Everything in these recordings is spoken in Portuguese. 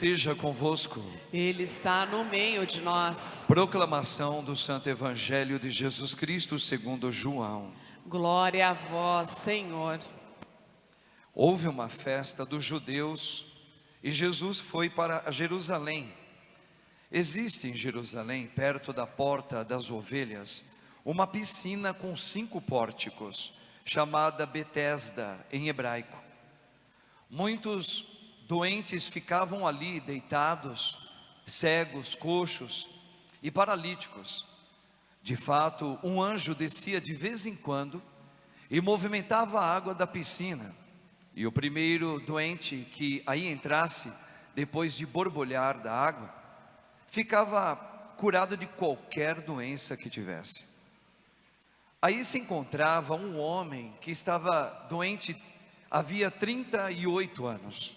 esteja convosco. Ele está no meio de nós. Proclamação do Santo Evangelho de Jesus Cristo segundo João. Glória a vós, Senhor. Houve uma festa dos judeus e Jesus foi para Jerusalém. Existe em Jerusalém, perto da porta das ovelhas, uma piscina com 5 pórticos, chamada Betesda em hebraico. Muitos doentes ficavam ali deitados, cegos, coxos e paralíticos. De fato, um anjo descia de vez em quando e movimentava a água da piscina. E o primeiro doente que aí entrasse, depois de borbulhar da água, ficava curado de qualquer doença que tivesse. Aí se encontrava um homem que estava doente havia 38 anos.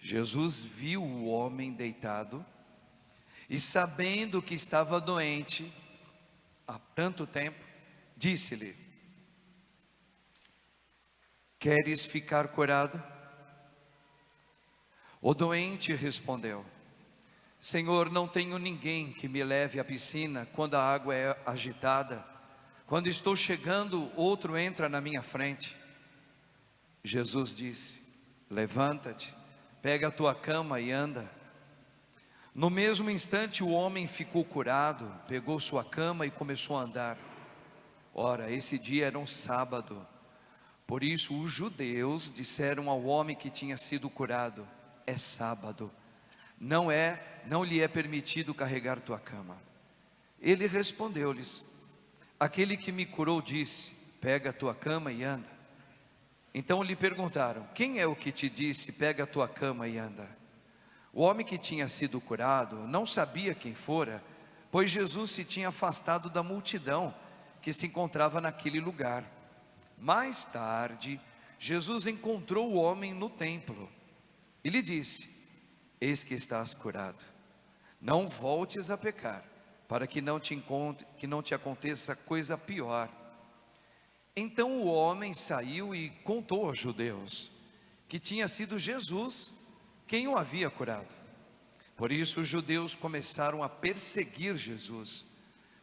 Jesus viu o homem deitado e, sabendo que estava doente há tanto tempo, disse-lhe: queres ficar curado? O doente respondeu: Senhor, não tenho ninguém que me leve à piscina quando a água é agitada. Quando estou chegando, outro entra na minha frente. Jesus disse: levanta-te, pega a tua cama e anda. No mesmo instante o homem ficou curado, pegou sua cama e começou a andar. Ora, esse dia era um sábado. Por isso os judeus disseram ao homem que tinha sido curado: é sábado, não lhe é permitido carregar tua cama. Ele respondeu-lhes: aquele que me curou disse: pega a tua cama e anda. Então lhe perguntaram: quem é o que te disse, pega a tua cama e anda? O homem que tinha sido curado não sabia quem fora, pois Jesus se tinha afastado da multidão que se encontrava naquele lugar. Mais tarde, Jesus encontrou o homem no templo e lhe disse: eis que estás curado, não voltes a pecar, para que não te aconteça coisa pior. Então o homem saiu e contou aos judeus que tinha sido Jesus quem o havia curado. Por isso os judeus começaram a perseguir Jesus,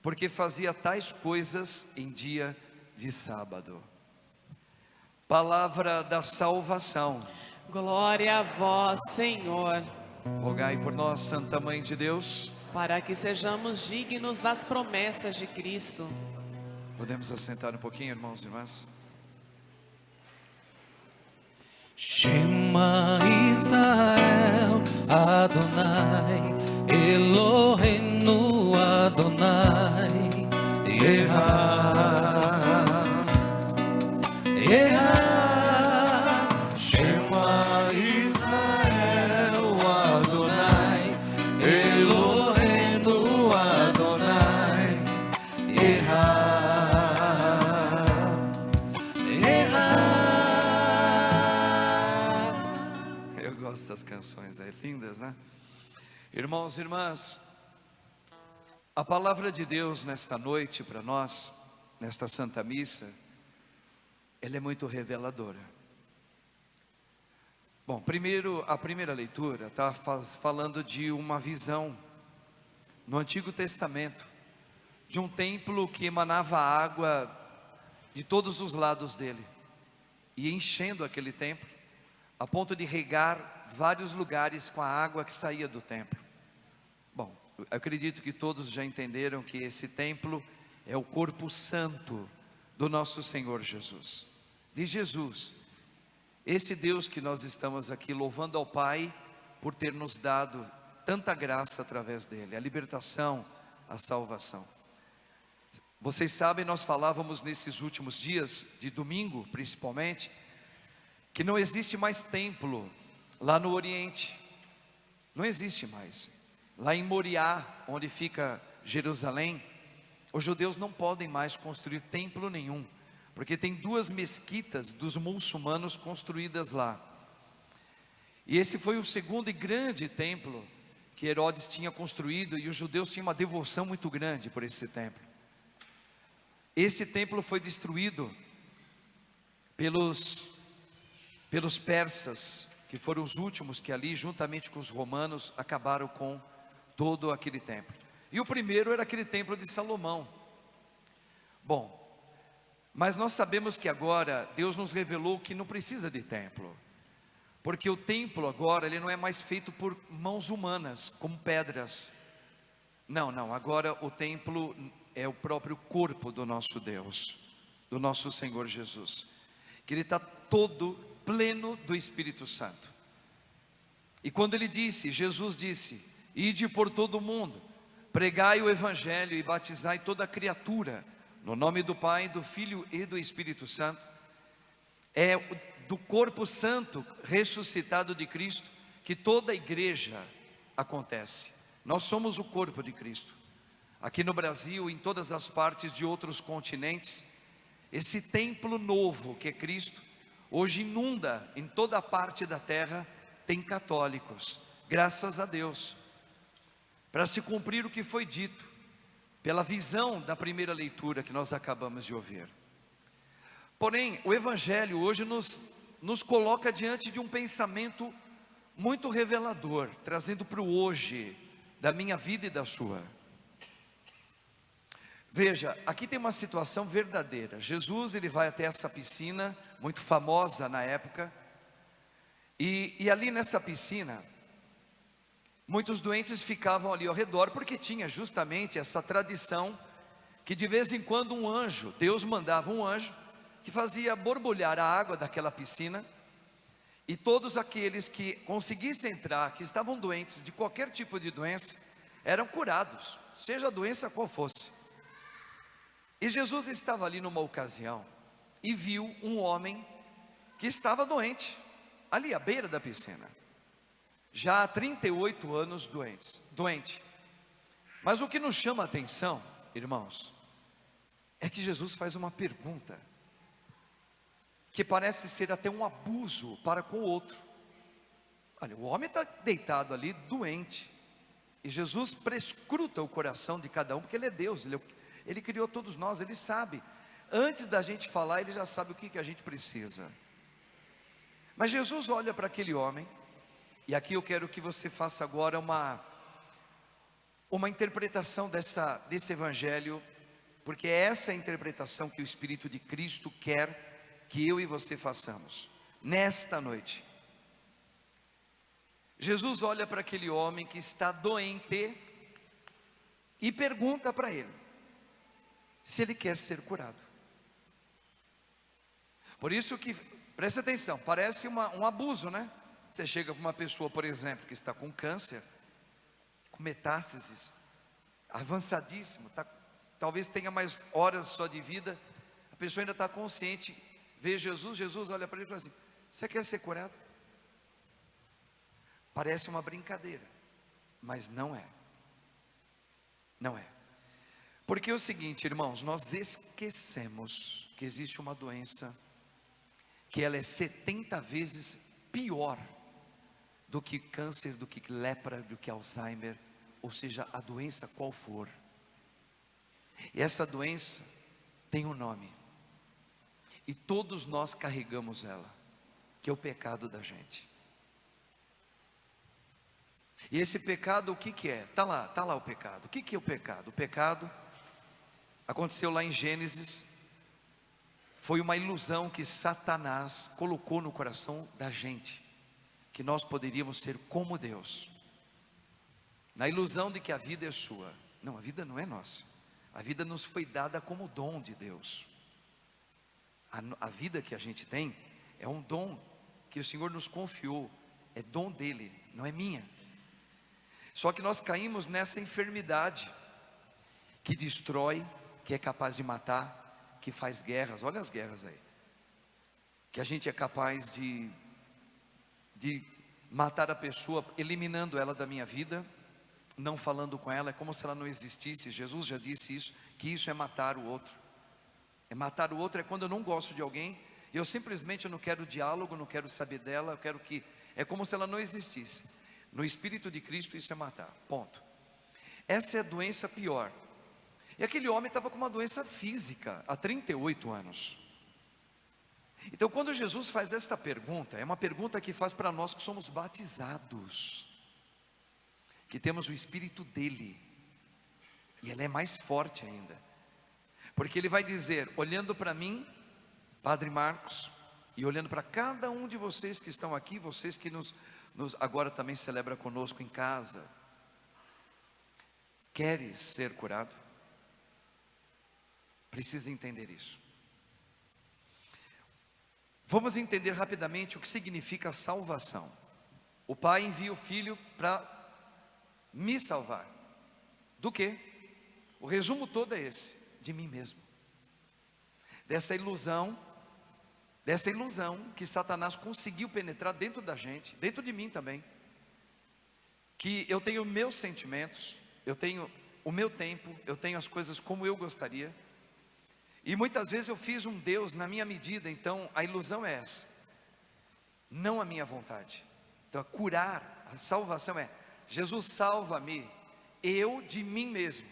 porque fazia tais coisas em dia de sábado. Palavra da salvação. Glória a vós, Senhor. Rogai por nós, Santa Mãe de Deus, para que sejamos dignos das promessas de Cristo. Podemos assentar um pouquinho, irmãos e irmãs? Shema Israel, Adonai, Eloheinu Adonai, Yehá, Yehá. Shema Israel, Adonai, Eloheinu Adonai, Yehá. Essas canções aí lindas, né? Irmãos e irmãs, a palavra de Deus nesta noite para nós, nesta Santa Missa, ela é muito reveladora. Bom, primeiro, a primeira leitura está falando de uma visão no Antigo Testamento, de um templo que emanava água de todos os lados dele, e enchendo aquele templo, a ponto de regar vários lugares com a água que saía do templo. Bom, eu acredito que todos já entenderam que esse templo é o corpo santo do nosso Senhor Jesus, de Jesus, esse Deus que nós estamos aqui louvando ao Pai por ter nos dado tanta graça através dele, a libertação, a salvação. Vocês sabem, nós falávamos nesses últimos dias, de domingo principalmente, que não existe mais templo lá no Oriente, não existe mais. Lá em Moriá, onde fica Jerusalém, os judeus não podem mais construir templo nenhum, porque tem 2 mesquitas dos muçulmanos construídas lá. E esse foi o segundo e grande templo que Herodes tinha construído, e os judeus tinham uma devoção muito grande por esse templo. Este templo foi destruído pelos persas, que foram os últimos que ali, juntamente com os romanos, acabaram com todo aquele templo. E o primeiro era aquele templo de Salomão. Bom, mas nós sabemos que agora Deus nos revelou que não precisa de templo, porque o templo agora, ele não é mais feito por mãos humanas, como pedras. Não, agora o templo é o próprio corpo do nosso Deus, do nosso Senhor Jesus, que ele está todo pleno do Espírito Santo. E quando Jesus disse, ide por todo o mundo, pregai o Evangelho e batizai toda a criatura, no nome do Pai, do Filho e do Espírito Santo, é do corpo santo ressuscitado de Cristo que toda a igreja acontece. Nós somos o corpo de Cristo. Aqui no Brasil, em todas as partes de outros continentes, esse templo novo que é Cristo, hoje inunda em toda a parte da terra, tem católicos, graças a Deus, para se cumprir o que foi dito, pela visão da primeira leitura que nós acabamos de ouvir. Porém, o Evangelho hoje nos coloca diante de um pensamento muito revelador, trazendo para o hoje, da minha vida e da sua. Veja, aqui tem uma situação verdadeira. Jesus, ele vai até essa piscina, muito famosa na época, e ali nessa piscina, muitos doentes ficavam ali ao redor, porque tinha justamente essa tradição, que de vez em quando um anjo, Deus mandava um anjo, que fazia borbulhar a água daquela piscina, e todos aqueles que conseguissem entrar, que estavam doentes de qualquer tipo de doença, eram curados, seja a doença qual fosse. E Jesus estava ali numa ocasião, e viu um homem que estava doente, ali à beira da piscina, já há 38 anos doente. Mas o que nos chama a atenção, irmãos, é que Jesus faz uma pergunta, que parece ser até um abuso para com o outro. Olha, o homem está deitado ali, doente, e Jesus prescruta o coração de cada um, porque Ele é Deus, Ele criou todos nós, Ele sabe, antes da gente falar, Ele já sabe o que a gente precisa. Mas Jesus olha para aquele homem, e aqui eu quero que você faça agora uma interpretação desse Evangelho, porque é essa a interpretação que o Espírito de Cristo quer que eu e você façamos, nesta noite. Jesus olha para aquele homem que está doente, e pergunta para ele, se ele quer ser curado. Por isso que, preste atenção, parece um abuso, né? Você chega para uma pessoa, por exemplo, que está com câncer, com metástases, avançadíssimo, talvez tenha mais horas só de vida, a pessoa ainda está consciente, vê Jesus olha para ele e fala assim, você quer ser curado? Parece uma brincadeira, mas não é. Não é. Porque é o seguinte, irmãos, nós esquecemos que existe uma doença, que ela é 70 vezes pior do que câncer, do que lepra, do que Alzheimer, ou seja, a doença qual for. E essa doença tem um nome, e todos nós carregamos ela, que é o pecado da gente. E esse pecado, o que é? Está lá o pecado. O que é o pecado? O pecado aconteceu lá em Gênesis, foi uma ilusão que Satanás colocou no coração da gente, que nós poderíamos ser como Deus, na ilusão de que a vida é sua. Não, a vida não é nossa, a vida nos foi dada como dom de Deus. A vida que a gente tem é um dom que o Senhor nos confiou, é dom dele, não é minha. Só que nós caímos nessa enfermidade que destrói, que é capaz de matar, que faz guerras. Olha as guerras aí, que a gente é capaz de matar a pessoa, eliminando ela da minha vida, não falando com ela, é como se ela não existisse. Jesus já disse isso, que isso é matar o outro. Matar o outro é quando eu não gosto de alguém, e eu simplesmente não quero diálogo, não quero saber dela, eu quero que, é como se ela não existisse. No Espírito de Cristo isso é matar, ponto. Essa é a doença pior. E aquele homem estava com uma doença física há 38 anos. Então, quando Jesus faz esta pergunta, é uma pergunta que faz para nós que somos batizados, que temos o Espírito dele, e ela é mais forte ainda, porque ele vai dizer, olhando para mim, Padre Marcos, e olhando para cada um de vocês que estão aqui, vocês que nos agora também celebra conosco em casa: queres ser curado? Precisa entender isso. Vamos entender rapidamente o que significa salvação. O Pai envia o Filho para me salvar. Do quê? O resumo todo é esse: de mim mesmo. Dessa ilusão que Satanás conseguiu penetrar dentro da gente, dentro de mim também. Que eu tenho meus sentimentos, eu tenho o meu tempo, eu tenho as coisas como eu gostaria. E muitas vezes eu fiz um Deus na minha medida. Então a ilusão é essa, não a minha vontade. Então curar, a salvação é: Jesus, salva-me, eu de mim mesmo,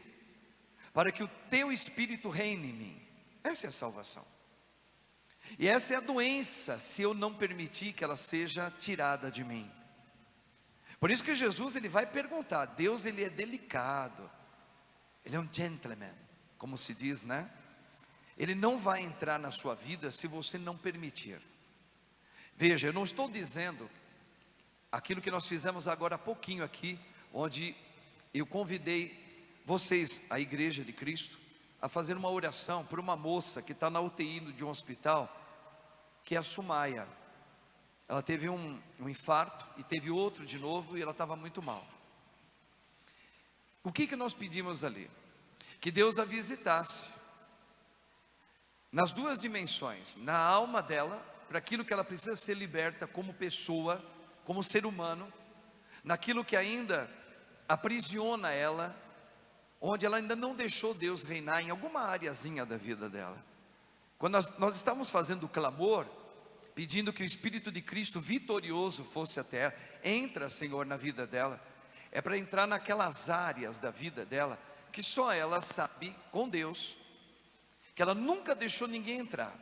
para que o teu Espírito reine em mim. Essa é a salvação. E essa é a doença, se eu não permitir que ela seja tirada de mim. Por isso que Jesus, ele vai perguntar. Deus, ele é delicado, ele é um gentleman, como se diz, né? Ele não vai entrar na sua vida se você não permitir. Veja, eu não estou dizendo aquilo que nós fizemos agora há pouquinho aqui, onde eu convidei vocês, a Igreja de Cristo, a fazer uma oração por uma moça que está na UTI de um hospital, que é a Sumaia. Ela teve um infarto e teve outro de novo, e ela estava muito mal. O que nós pedimos ali? Que Deus a visitasse nas duas dimensões, na alma dela, para aquilo que ela precisa ser liberta como pessoa, como ser humano, naquilo que ainda aprisiona ela, onde ela ainda não deixou Deus reinar em alguma areazinha da vida dela. Quando nós estávamos fazendo o clamor, pedindo que o Espírito de Cristo vitorioso fosse até ela, entra, Senhor, na vida dela, é para entrar naquelas áreas da vida dela, que só ela sabe com Deus, que ela nunca deixou ninguém entrar.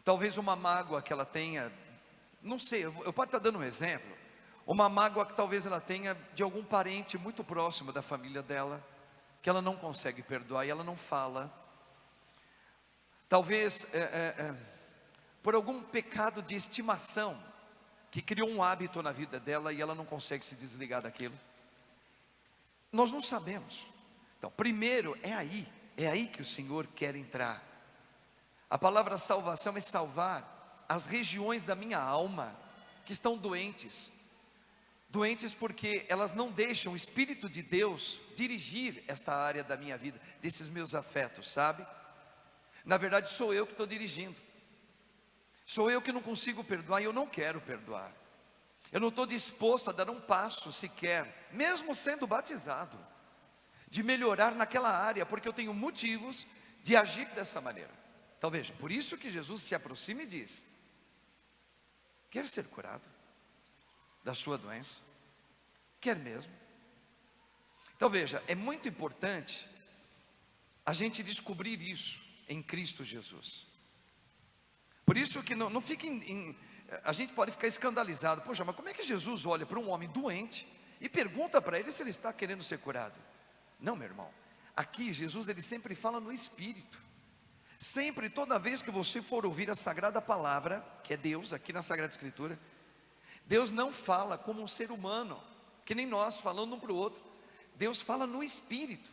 Talvez uma mágoa que ela tenha, não sei, eu posso estar dando um exemplo, uma mágoa que talvez ela tenha de algum parente muito próximo da família dela, que ela não consegue perdoar e ela não fala. Talvez por algum pecado de estimação, que criou um hábito na vida dela e ela não consegue se desligar daquilo. Nós não sabemos. Então, primeiro é aí que o Senhor quer entrar. A palavra salvação é salvar as regiões da minha alma que estão doentes porque elas não deixam o Espírito de Deus dirigir esta área da minha vida, desses meus afetos, sabe? Na verdade sou eu que estou dirigindo, sou eu que não consigo perdoar e eu não quero perdoar. Eu não estou disposto a dar um passo sequer, mesmo sendo batizado, de melhorar naquela área, porque eu tenho motivos de agir dessa maneira. Então veja, por isso que Jesus se aproxima e diz: quer ser curado da sua doença? Quer mesmo? Então veja, é muito importante a gente descobrir isso em Cristo Jesus. Por isso que não fique a gente pode ficar escandalizado. Poxa, mas como é que Jesus olha para um homem doente e pergunta para ele se ele está querendo ser curado? Não, meu irmão, aqui Jesus, ele sempre fala no Espírito. Sempre, toda vez que você for ouvir a Sagrada Palavra, que é Deus, aqui na Sagrada Escritura, Deus não fala como um ser humano, que nem nós falando um para o outro. Deus fala no Espírito.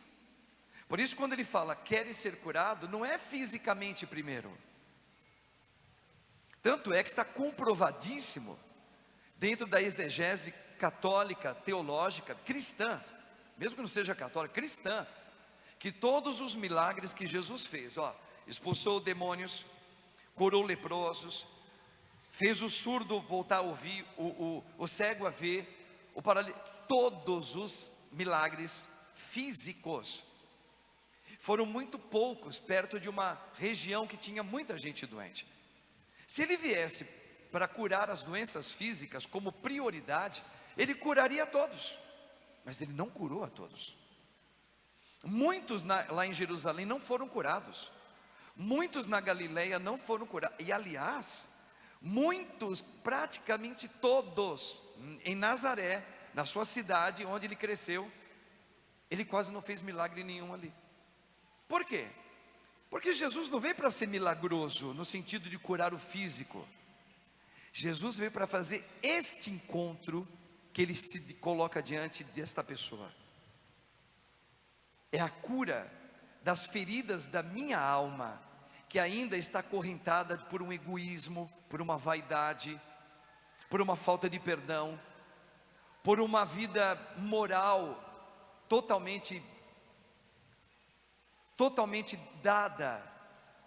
Por isso quando ele fala, queres ser curado, não é fisicamente primeiro. Tanto é que está comprovadíssimo, dentro da exegese católica, teológica, cristã, mesmo que não seja católica, cristã, que todos os milagres que Jesus fez, expulsou demônios, curou leprosos, fez o surdo voltar a ouvir, o cego a ver, o paralítico, todos os milagres físicos, foram muito poucos, perto de uma região que tinha muita gente doente. Se ele viesse para curar as doenças físicas como prioridade, ele curaria a todos, mas ele não curou a todos. Muitos lá em Jerusalém não foram curados, Muitos na Galileia não foram curados. E aliás, muitos, praticamente todos, em Nazaré, na sua cidade, onde ele cresceu, ele quase não fez milagre nenhum ali. Por quê? Porque Jesus não veio para ser milagroso, no sentido de curar o físico. Jesus veio para fazer este encontro, que ele se coloca diante desta pessoa. É a cura das feridas da minha alma, que ainda está acorrentada por um egoísmo, por uma vaidade, por uma falta de perdão, por uma vida moral totalmente dada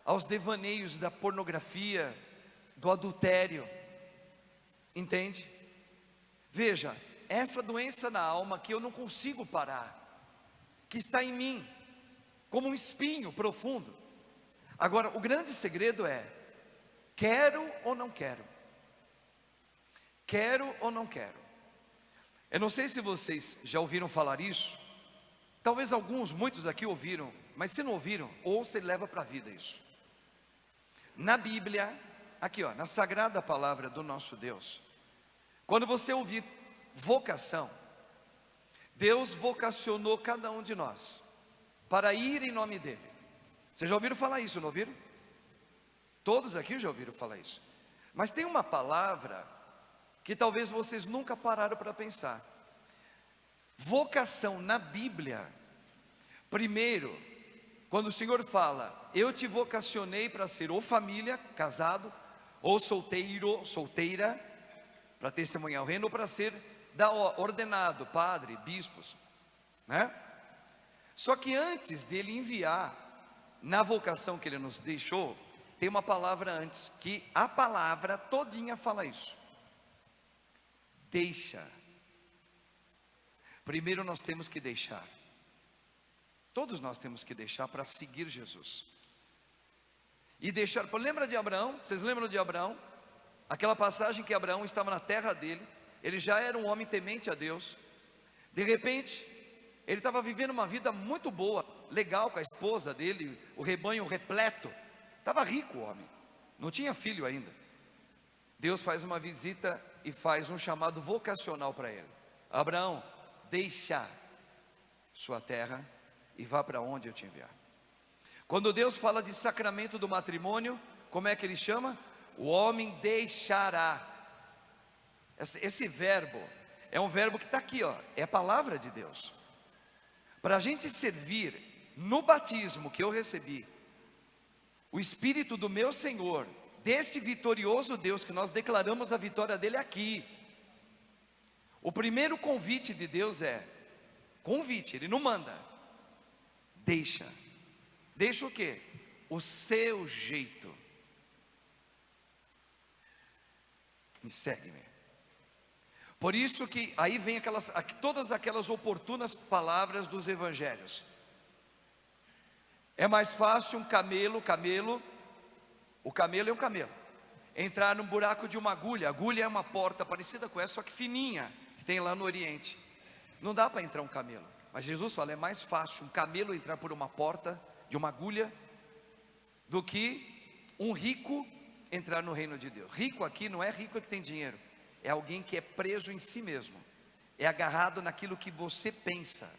aos devaneios da pornografia, do adultério. Entende? Veja, essa doença na alma que eu não consigo parar, que está em mim, como um espinho profundo. Agora, o grande segredo é: quero ou não quero? Quero ou não quero? Eu não sei se vocês já ouviram falar isso. Talvez alguns, muitos aqui ouviram, mas se não ouviram, ouça e leva para a vida isso. Na Bíblia, aqui ó, na sagrada palavra do nosso Deus, quando você ouvir vocação, Deus vocacionou cada um de nós para ir em nome dele. Vocês já ouviram falar isso, não ouviram? Todos aqui já ouviram falar isso. Mas tem uma palavra que talvez vocês nunca pararam para pensar. Vocação na Bíblia, primeiro, quando o Senhor fala: eu te vocacionei para ser ou família, casado, ou solteiro, solteira, para testemunhar o reino, ou para ser ordenado, padre, bispos, né? Só que antes de ele enviar, na vocação que ele nos deixou, tem uma palavra antes, que a palavra todinha fala isso: deixa. Primeiro nós temos que deixar. Todos nós temos que deixar para seguir Jesus. E deixar, lembra de Abraão? Vocês lembram de Abraão? Aquela passagem que Abraão estava na terra dele, ele já era um homem temente a Deus. De repente, ele estava vivendo uma vida muito boa, legal com a esposa dele, o rebanho repleto. Estava rico o homem, não tinha filho ainda. Deus faz uma visita e faz um chamado vocacional para ele: Abraão, deixa sua terra e vá para onde eu te enviar. Quando Deus fala de sacramento do matrimônio, como é que ele chama? O homem deixará. Esse verbo é um verbo que está aqui, ó, é a palavra de Deus. Para a gente servir no batismo que eu recebi, o Espírito do meu Senhor, desse vitorioso Deus, que nós declaramos a vitória dele aqui. O primeiro convite de Deus é convite, ele não manda. Deixa. Deixa o quê? O seu jeito. E segue-me. Por isso que aí vem todas aquelas oportunas palavras dos evangelhos. É mais fácil um camelo, o camelo é um camelo, entrar no buraco de uma agulha. A agulha é uma porta parecida com essa, só que fininha, que tem lá no Oriente. Não dá para entrar um camelo. Mas Jesus fala: é mais fácil um camelo entrar por uma porta de uma agulha do que um rico entrar no reino de Deus. Rico aqui não é rico que tem dinheiro, é alguém que é preso em si mesmo, é agarrado naquilo que você pensa.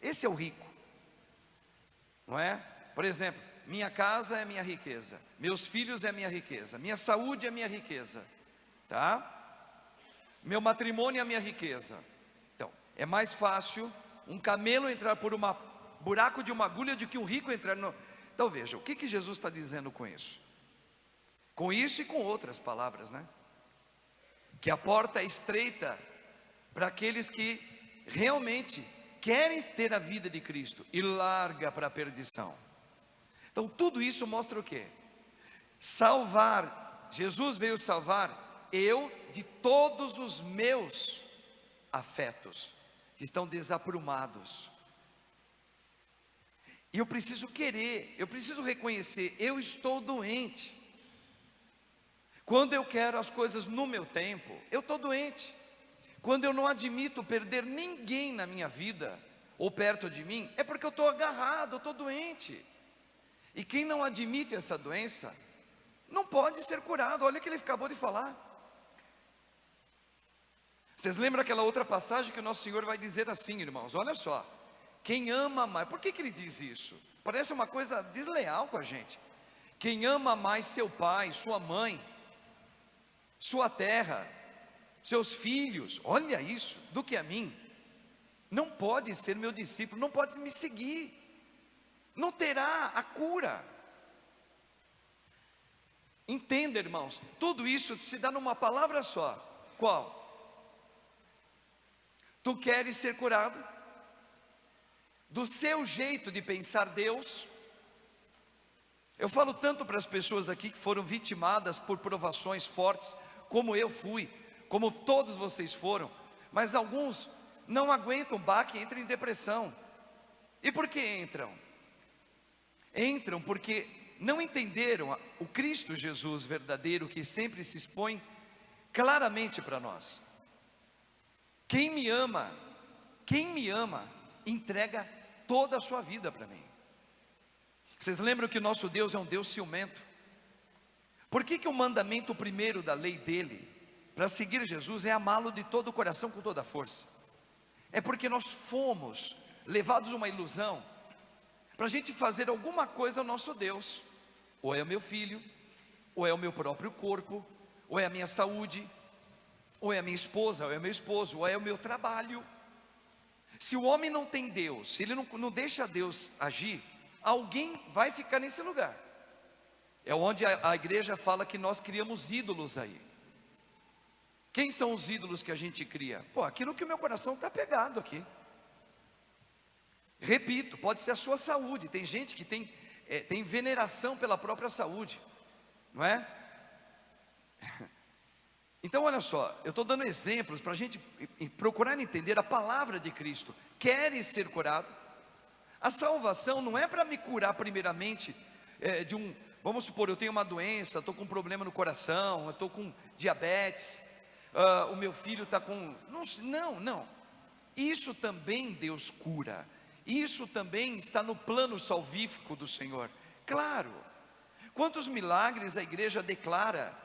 Esse é o rico, não é? Por exemplo, minha casa é minha riqueza, meus filhos é minha riqueza, minha saúde é minha riqueza, tá? Meu matrimônio é minha riqueza. Então, é mais fácil um camelo entrar por um buraco de uma agulha do que um rico entrar no... Então veja, o que Jesus está dizendo com isso? Com isso e com outras palavras, né? Que a porta é estreita para aqueles que realmente querem ter a vida de Cristo, e larga para a perdição. Então tudo isso mostra o quê? Salvar. Jesus veio salvar eu de todos os meus afetos que estão desaprumados. E eu preciso querer, eu preciso reconhecer: eu estou doente. Quando eu quero as coisas no meu tempo, eu estou doente. Quando eu não admito perder ninguém na minha vida ou perto de mim, é porque eu estou agarrado, eu estou doente. E quem não admite essa doença, não pode ser curado. Olha o que ele acabou de falar. Vocês lembram aquela outra passagem que o nosso Senhor vai dizer assim, irmãos? Olha só, quem ama mais, por que ele diz isso? Parece uma coisa desleal com a gente. Quem ama mais seu pai, sua mãe, sua terra, seus filhos, olha isso, do que a mim, não pode ser meu discípulo, não pode me seguir, não terá a cura. Entenda, irmãos, tudo isso se dá numa palavra só. Qual? Tu queres ser curado? Do seu jeito de pensar Deus? Eu falo tanto para as pessoas aqui que foram vitimadas por provações fortes, como eu fui, como todos vocês foram, mas alguns não aguentam o baque e entram em depressão. E por que entram? Entram porque não entenderam o Cristo Jesus verdadeiro, que sempre se expõe claramente para nós. Quem me ama, entrega toda a sua vida para mim. Vocês lembram que o nosso Deus é um Deus ciumento? Por que o mandamento primeiro da lei dele, para seguir Jesus, é amá-lo de todo o coração, com toda a força? É porque nós fomos levados a uma ilusão, para a gente fazer alguma coisa ao nosso Deus. Ou é o meu filho, ou é o meu próprio corpo, ou é a minha saúde, ou é a minha esposa, ou é o meu esposo, ou é o meu trabalho. Se o homem não tem Deus, se ele não deixa Deus agir, alguém vai ficar nesse lugar. É onde a igreja fala que nós criamos ídolos aí. Quem são os ídolos que a gente cria? Pô, aquilo que o meu coração está pegado aqui. Repito, pode ser a sua saúde. Tem gente que tem veneração pela própria saúde, não é? Então olha só, eu estou dando exemplos para a gente procurar entender a palavra de Cristo. Queres ser curado? A salvação não é para me curar primeiramente vamos supor, eu tenho uma doença, estou com um problema no coração, eu estou com diabetes, o meu filho está com... Não, isso também Deus cura, isso também está no plano salvífico do Senhor, claro. Quantos milagres a igreja declara,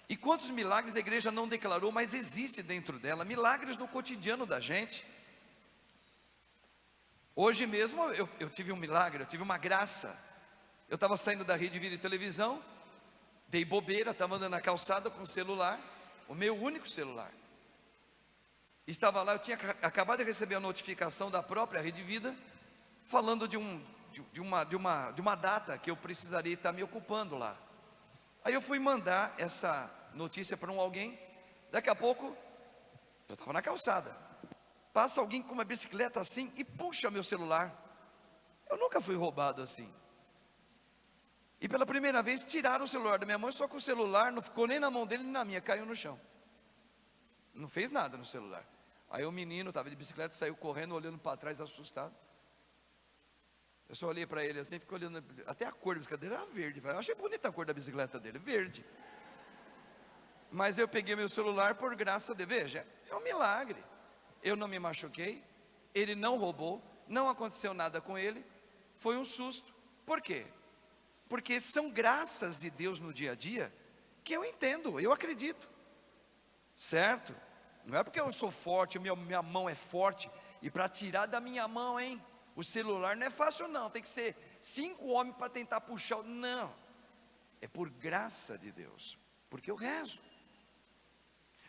e quantos milagres a igreja não declarou, mas existe dentro dela, milagres no cotidiano da gente. Hoje mesmo eu tive um milagre, eu tive uma graça. Eu estava saindo da Rede Vida e Televisão, dei bobeira, estava andando na calçada com o celular, o meu único celular. Estava lá, eu tinha acabado de receber a notificação da própria Rede Vida, falando de uma data que eu precisaria estar me ocupando lá. Aí eu fui mandar essa notícia para alguém. Daqui a pouco, eu estava na calçada, passa alguém com uma bicicleta assim e puxa meu celular. Eu nunca fui roubado assim. E pela primeira vez tiraram o celular da minha mão, só que o celular não ficou nem na mão dele nem na minha, caiu no chão. Não fez nada no celular. Aí o menino estava de bicicleta, saiu correndo, olhando para trás, assustado. Eu só olhei para ele assim, fiquei olhando, até a cor da bicicleta dele era verde. Eu achei bonita a cor da bicicleta dele, verde. Mas eu peguei meu celular por graça de... Veja, é um milagre. Eu não me machuquei, ele não roubou, não aconteceu nada com ele, foi um susto. Por quê? Porque são graças de Deus no dia a dia, que eu entendo, eu acredito, certo? Não é porque eu sou forte, minha mão é forte, e para tirar da minha mão, o celular não é fácil não, tem que ser 5 homens para tentar puxar, não, é por graça de Deus, porque eu rezo.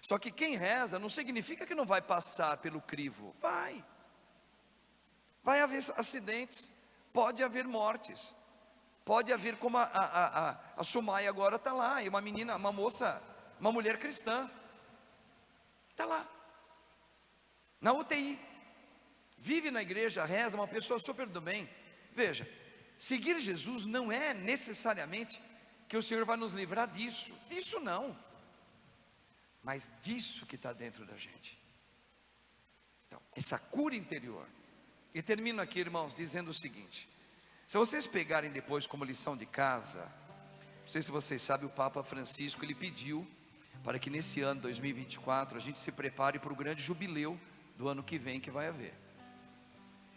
Só que quem reza não significa que não vai passar pelo crivo, vai haver acidentes, pode haver mortes, pode haver como a Sumaia agora está lá, e uma menina, uma moça, uma mulher cristã, está lá, na UTI, vive na igreja, reza, uma pessoa super do bem. Veja, seguir Jesus não é necessariamente que o Senhor vai nos livrar disso não, mas disso que está dentro da gente. Então, essa cura interior. E termino aqui, irmãos, dizendo o seguinte: se vocês pegarem depois como lição de casa, não sei se vocês sabem, o Papa Francisco, ele pediu para que nesse ano 2024 a gente se prepare para o grande jubileu do ano que vem que vai haver.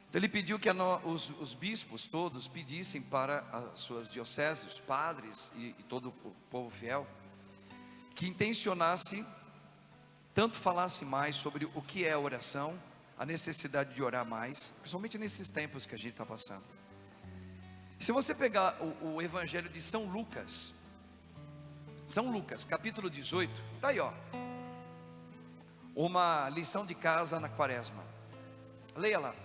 Então ele pediu que os bispos todos pedissem para as suas dioceses, os padres e todo o povo fiel, que intencionasse, tanto falasse mais sobre o que é a oração, a necessidade de orar mais, principalmente nesses tempos que a gente está passando. Se você pegar o Evangelho de São Lucas, capítulo 18, está aí, ó, uma lição de casa na quaresma. Leia lá.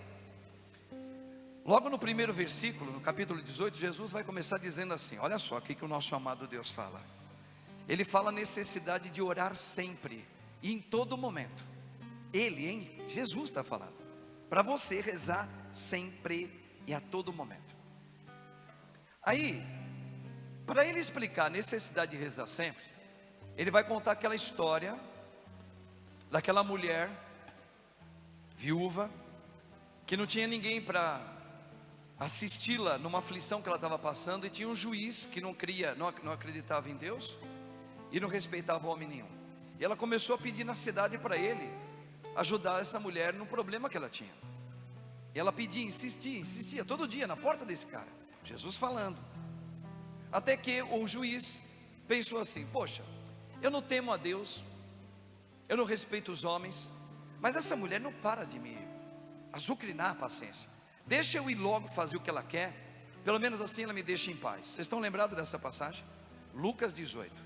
Logo no primeiro versículo, no capítulo 18, Jesus vai começar dizendo assim: olha só o que o nosso amado Deus fala. Ele fala a necessidade de orar sempre e em todo momento. Jesus está falando para você rezar sempre e a todo momento. Aí, para ele explicar a necessidade de rezar sempre, ele vai contar aquela história daquela mulher viúva que não tinha ninguém para assisti-la numa aflição que ela estava passando, e tinha um juiz que não acreditava em Deus e não respeitava homem nenhum. E ela começou a pedir na cidade para ele ajudar essa mulher no problema que ela tinha. E ela pedia, insistia todo dia na porta desse cara, Jesus falando. Até que o juiz pensou assim: poxa, eu não temo a Deus, eu não respeito os homens, mas essa mulher não para de me azucrinar a paciência. Deixa eu ir logo fazer o que ela quer, pelo menos assim ela me deixa em paz. Vocês estão lembrados dessa passagem? Lucas 18.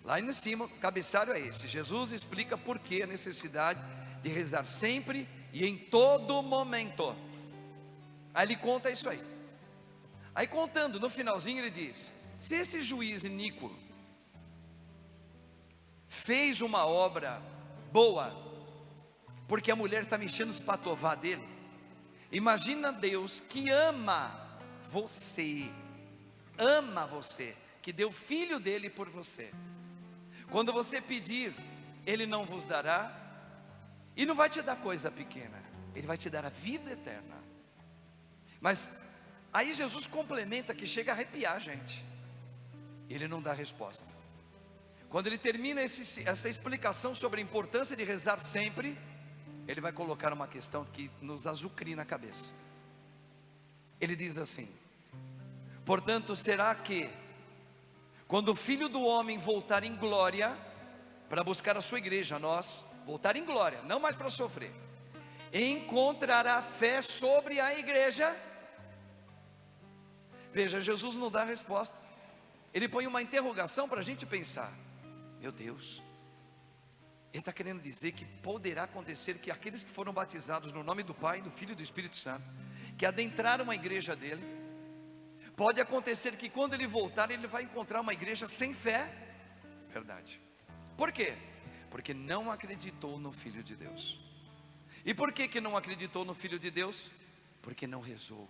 Lá em cima, o cabeçalho é esse. Jesus explica por que a necessidade de rezar sempre e em todo momento. Aí ele conta isso aí. Aí contando, no finalzinho ele diz: se esse juiz iníquo fez uma obra boa, porque a mulher está mexendo os patová dele, imagina Deus que ama você, que deu o filho dele por você. Quando você pedir, ele não vos dará, e não vai te dar coisa pequena, ele vai te dar a vida eterna. Mas aí Jesus complementa que chega a arrepiar a gente. Ele não dá resposta. Quando ele termina essa explicação sobre a importância de rezar sempre, ele vai colocar uma questão que nos azucrina a cabeça. Ele diz assim: portanto, será que quando o Filho do Homem voltar em glória para buscar a sua igreja, nós voltar em glória, não mais para sofrer, encontrará fé sobre a igreja? Veja, Jesus não dá resposta. Ele põe uma interrogação para a gente pensar. Meu Deus, ele está querendo dizer que poderá acontecer que aqueles que foram batizados no nome do Pai, do Filho e do Espírito Santo, que adentraram a igreja dele, pode acontecer que quando ele voltar, ele vai encontrar uma igreja sem fé? Verdade. Por quê? Porque não acreditou no Filho de Deus. E por que não acreditou no Filho de Deus? Porque não rezou.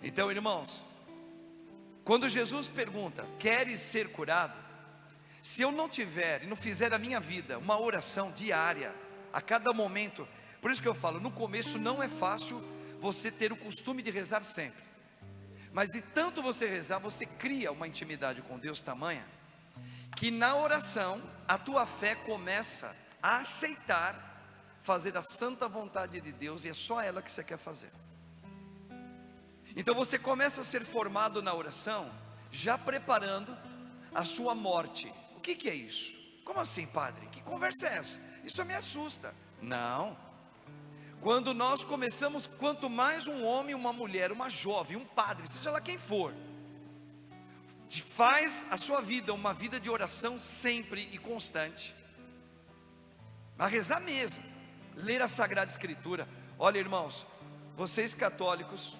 Então, irmãos, quando Jesus pergunta: queres ser curado? Se eu não tiver e não fizer a minha vida uma oração diária, a cada momento, por isso que eu falo, no começo não é fácil você ter o costume de rezar sempre, mas de tanto você rezar, você cria uma intimidade com Deus tamanha, que na oração, a tua fé começa a aceitar fazer a santa vontade de Deus, e é só ela que você quer fazer. Então você começa a ser formado na oração, já preparando a sua morte. O que é isso? Como assim, padre? Que conversa é essa? Isso me assusta. Não. Quando nós começamos, quanto mais um homem, uma mulher, uma jovem, um padre, seja lá quem for, faz a sua vida uma vida de oração sempre e constante, a rezar mesmo, ler a Sagrada Escritura. Olha, irmãos, vocês católicos,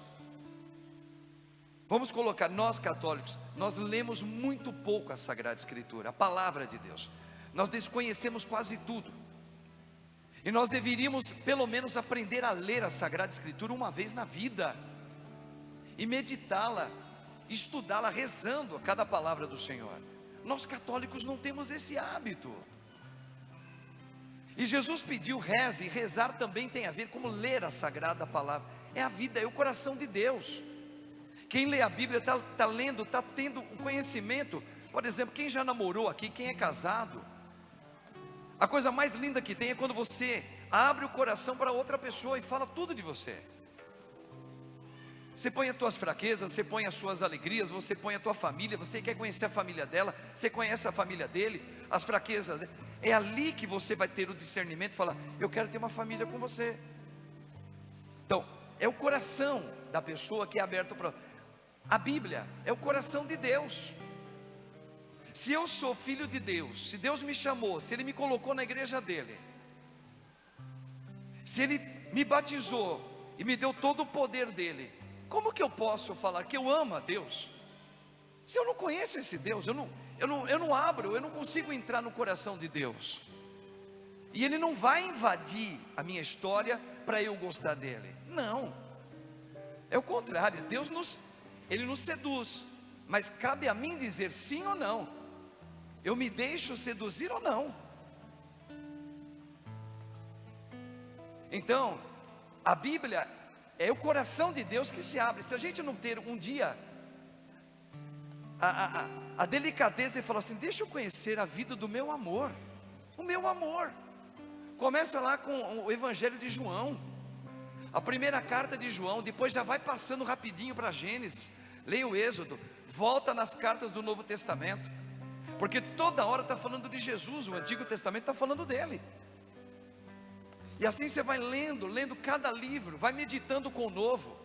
vamos colocar, nós católicos, nós lemos muito pouco a Sagrada Escritura, a palavra de Deus. Nós desconhecemos quase tudo. E nós deveríamos pelo menos aprender a ler a Sagrada Escritura uma vez na vida, e meditá-la, estudá-la, rezando a cada palavra do Senhor. Nós católicos não temos esse hábito. E Jesus pediu: reze, e rezar também tem a ver como ler a Sagrada Palavra. É a vida, é o coração de Deus. Quem lê a Bíblia está lendo, está tendo o conhecimento. Por exemplo, quem já namorou aqui, quem é casado, a coisa mais linda que tem é quando você abre o coração para outra pessoa e fala tudo de você. Você põe as tuas fraquezas, você põe as suas alegrias, você põe a tua família, você quer conhecer a família dela, você conhece a família dele, as fraquezas. É ali que você vai ter o discernimento e falar: eu quero ter uma família com você. Então, é o coração da pessoa que é aberto para... A Bíblia é o coração de Deus. Se eu sou filho de Deus, se Deus me chamou, se Ele me colocou na igreja dele, se Ele me batizou e me deu todo o poder dele, como que eu posso falar que eu amo a Deus, se eu não conheço esse Deus? Eu não abro, eu não consigo entrar no coração de Deus. E Ele não vai invadir a minha história para eu gostar dele. Não, é o contrário. Deus Ele nos seduz, mas cabe a mim dizer sim ou não. Eu me deixo seduzir ou não? Então, a Bíblia é o coração de Deus que se abre. Se a gente não ter um dia a delicadeza e falar assim: deixa eu conhecer a vida do meu amor. O meu amor começa lá com o Evangelho de João, a primeira carta de João. Depois já vai passando rapidinho para Gênesis, leia o Êxodo, volta nas cartas do Novo Testamento, porque toda hora está falando de Jesus. O Antigo Testamento está falando dele. E assim você vai lendo cada livro, vai meditando com o novo,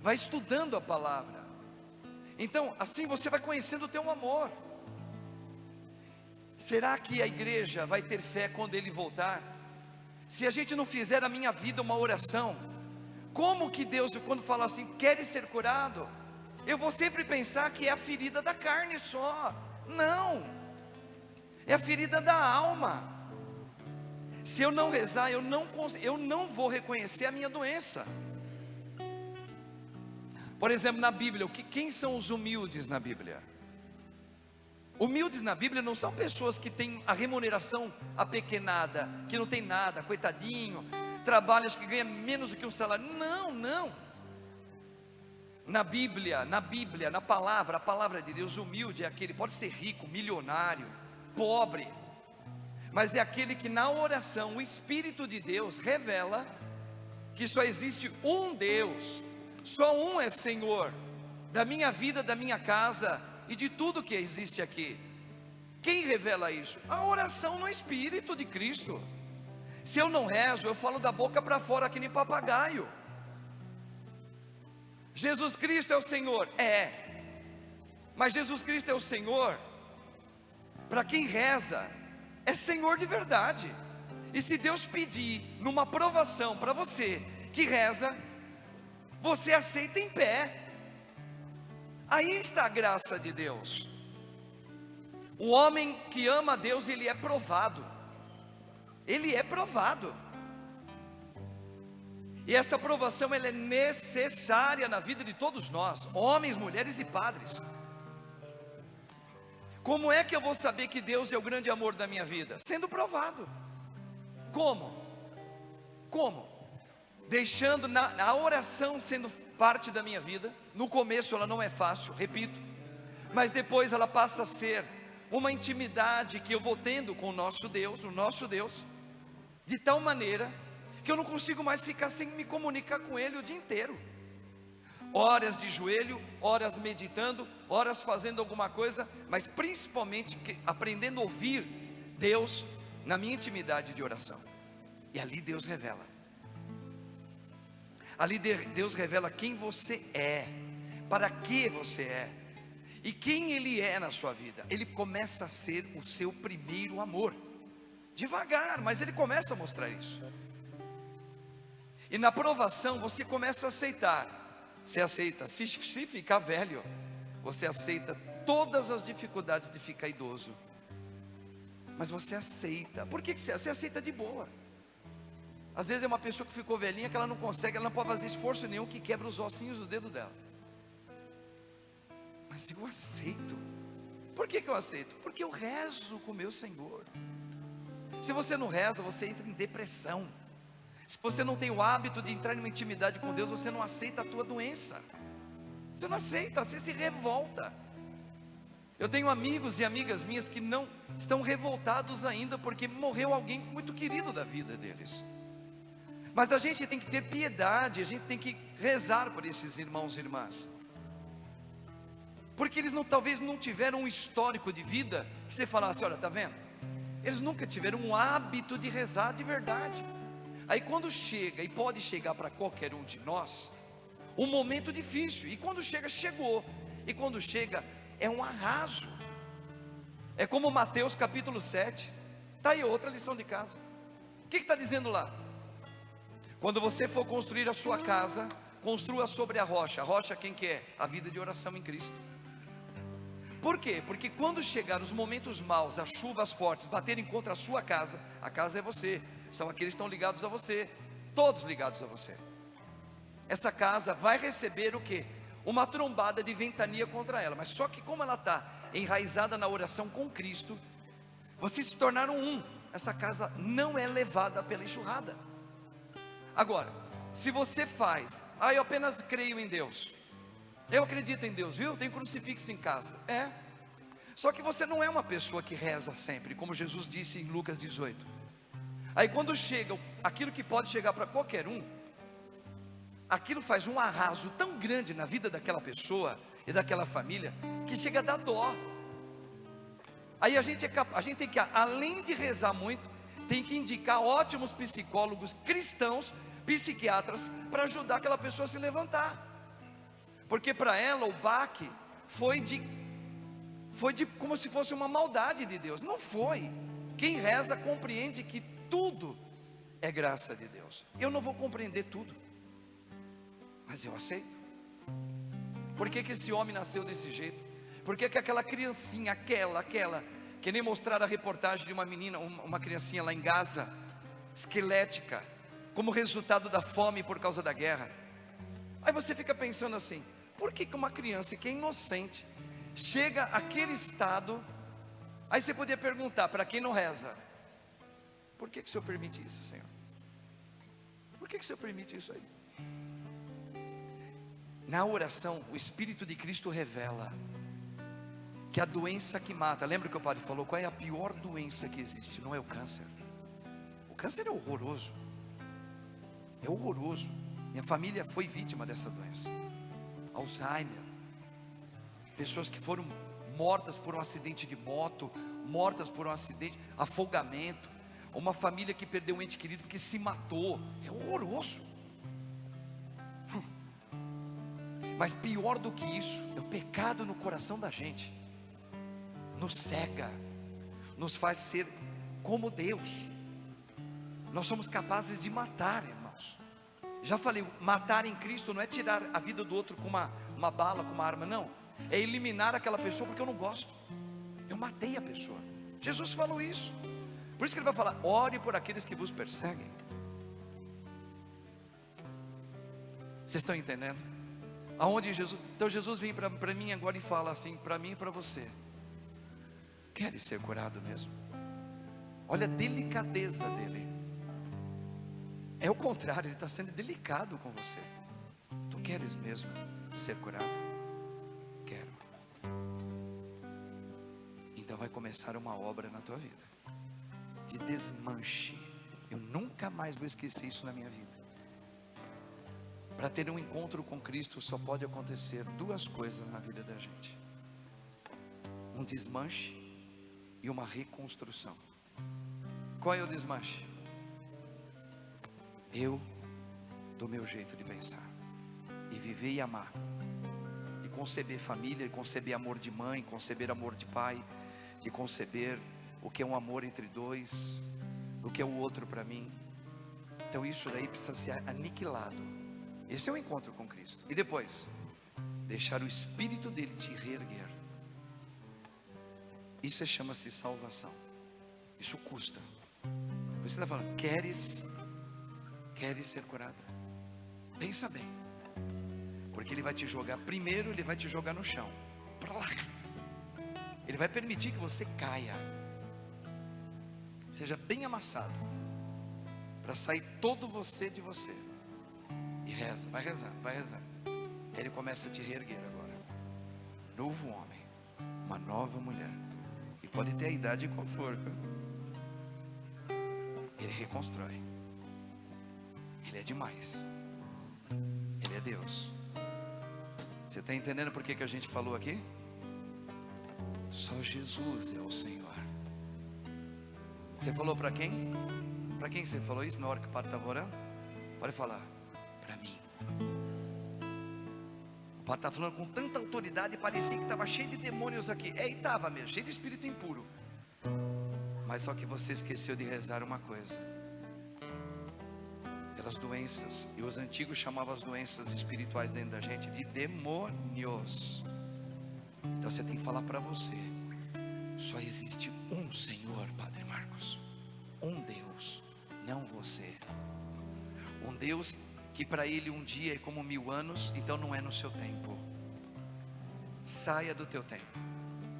vai estudando a palavra. Então, assim você vai conhecendo o teu amor. Será que a igreja vai ter fé quando Ele voltar? Se a gente não fizer a minha vida uma oração, como que Deus, quando fala assim, queres ser curado? Eu vou sempre pensar que é a ferida da carne só. Não, é a ferida da alma. Se eu não rezar, eu não vou reconhecer a minha doença. Por exemplo, na Bíblia, quem são os humildes na Bíblia? Humildes na Bíblia não são pessoas que têm a remuneração apequenada, que não tem nada, coitadinho, trabalha, acho que ganha menos do que um salário. Não, não. Na Bíblia, na palavra, a palavra de Deus, humilde é aquele, pode ser rico, milionário, pobre, mas é aquele que na oração, o Espírito de Deus revela que só existe um Deus, só um é Senhor, da minha vida, da minha casa e de tudo que existe aqui. Quem revela isso? A oração no Espírito de Cristo. Se eu não rezo, eu falo da boca para fora que nem papagaio. Jesus Cristo é o Senhor? É. Mas Jesus Cristo é o Senhor para quem reza, é Senhor de verdade. E se Deus pedir numa provação para você que reza, você aceita em pé. Aí está a graça de Deus. O homem que ama a Deus, ele é provado. Ele é provado. E essa provação, ela é necessária na vida de todos nós, homens, mulheres e padres. Como é que eu vou saber que Deus é o grande amor da minha vida? Sendo provado. Como? Como? Deixando a oração sendo parte da minha vida. No começo ela não é fácil, repito, mas depois ela passa a ser uma intimidade que eu vou tendo com o nosso Deus, de tal maneira que eu não consigo mais ficar sem me comunicar com Ele o dia inteiro. Horas de joelho, horas meditando, horas fazendo alguma coisa, mas principalmente aprendendo a ouvir Deus na minha intimidade de oração. E ali Deus revela. Ali Deus revela quem você é, para que você é, e quem Ele é na sua vida. Ele começa a ser o seu primeiro amor, devagar, mas Ele começa a mostrar isso. E na provação você começa a aceitar. Você aceita, se ficar velho, você aceita todas as dificuldades de ficar idoso, mas você aceita. Por que você aceita de boa? Às vezes é uma pessoa que ficou velhinha, que ela não consegue, ela não pode fazer esforço nenhum, que quebra os ossinhos do dedo dela. Mas eu aceito. Por que eu aceito? Porque eu rezo com o meu Senhor. Se você não reza, você entra em depressão. Se você não tem o hábito de entrar em uma intimidade com Deus, você não aceita a tua doença. Você não aceita, você se revolta. Eu tenho amigos e amigas minhas que não estão revoltados ainda porque morreu alguém muito querido da vida deles. Mas a gente tem que ter piedade, a gente tem que rezar por esses irmãos e irmãs, porque eles talvez não tiveram um histórico de vida que você falasse: olha, está vendo? Eles nunca tiveram um hábito de rezar de verdade. Aí quando chega, e pode chegar para qualquer um de nós, um momento difícil, e quando chega, chegou, e quando chega, é um arraso. É como Mateus capítulo 7, está aí outra lição de casa. O que está dizendo lá? Quando você for construir a sua casa, construa sobre a rocha quem que é? A vida de oração em Cristo. Por quê? Porque quando chegar os momentos maus, as chuvas fortes baterem contra a sua casa, a casa é você, são aqueles que estão ligados a você, todos ligados a você. Essa casa vai receber o quê? Uma trombada de ventania contra ela, mas só que como ela está enraizada na oração com Cristo, vocês se tornaram um, essa casa não é levada pela enxurrada. Agora, se você faz, eu apenas creio em Deus, eu acredito em Deus, viu? Tem crucifixo em casa, só que você não é uma pessoa que reza sempre, como Jesus disse em Lucas 18. Aí quando chega aquilo que pode chegar para qualquer um, aquilo faz um arraso tão grande na vida daquela pessoa e daquela família, que chega a dar dó. Aí a gente tem que, além de rezar muito, tem que indicar ótimos psicólogos cristãos, psiquiatras, para ajudar aquela pessoa a se levantar, porque para ela o baque foi de como se fosse uma maldade de Deus. Não foi. Quem reza compreende que tudo é graça de Deus. Eu não vou compreender tudo, mas eu aceito. Por que esse homem nasceu desse jeito? Por que aquela criancinha, aquela, que nem mostraram a reportagem de uma menina, uma criancinha lá em Gaza, esquelética, como resultado da fome por causa da guerra. Aí você fica pensando assim: por que uma criança que é inocente chega àquele estado? Aí você poderia perguntar para quem não reza: por que o Senhor permite isso, Senhor? Por que o Senhor permite isso aí? Na oração, o Espírito de Cristo revela que a doença que mata, lembra que o padre falou, qual é a pior doença que existe? Não é o câncer. O câncer é horroroso, é horroroso. Minha família foi vítima dessa doença, Alzheimer, pessoas que foram mortas por um acidente de moto, mortas por um acidente, afogamento, uma família que perdeu um ente querido porque se matou. É horroroso. Mas pior do que isso, é o pecado no coração da gente. Nos cega, nos faz ser como Deus. Nós somos capazes de matar, irmãos. Já falei, matar em Cristo não é tirar a vida do outro com uma bala, com uma arma, não. É eliminar aquela pessoa porque eu não gosto. Eu matei a pessoa. Jesus falou isso. Por isso que ele vai falar: ore por aqueles que vos perseguem. Vocês estão entendendo? Aonde Jesus, então Jesus vem para mim agora e fala assim, para mim e para você: queres ser curado mesmo? Olha a delicadeza dele. É o contrário, ele está sendo delicado com você. Tu queres mesmo ser curado? Quero. Então vai começar uma obra na tua vida de desmanche. Eu nunca mais vou esquecer isso na minha vida. Para ter um encontro com Cristo só pode acontecer duas coisas na vida da gente: um desmanche e uma reconstrução. Qual é o desmanche? Eu, do meu jeito de pensar, e viver e amar, e conceber família, e conceber amor de mãe, conceber amor de pai, de conceber o que é um amor entre dois, o que é o outro para mim. Então isso daí precisa ser aniquilado. Esse é o encontro com Cristo. E depois, deixar o Espírito dele te reerguer. Isso chama-se salvação. Isso custa. Você está falando: queres ser curado? Pensa bem, porque ele vai te jogar. Primeiro ele vai te jogar no chão, para lá. Ele vai permitir que você caia, seja bem amassado, para sair todo você de você. E reza, vai rezando. Ele começa a te reerguer agora. Novo homem, uma nova mulher. E pode ter a idade qual for. Ele reconstrói. Ele é demais. Ele é Deus. Você está entendendo por que a gente falou aqui? Só Jesus é o Senhor. Você falou para quem? Para quem você falou isso na hora que o padre estava orando? Pode falar. Para mim. O padre estava falando com tanta autoridade, parecia que estava cheio de demônios aqui. E estava mesmo, cheio de espírito impuro. Mas só que você esqueceu de rezar uma coisa. Pelas doenças. E os antigos chamavam as doenças espirituais dentro da gente de demônios. Então você tem que falar para você. Só existe um Senhor, Padre Marcos. Um Deus, não você. Um Deus que para Ele um dia é como 1000 anos, então não é no seu tempo. Saia do teu tempo.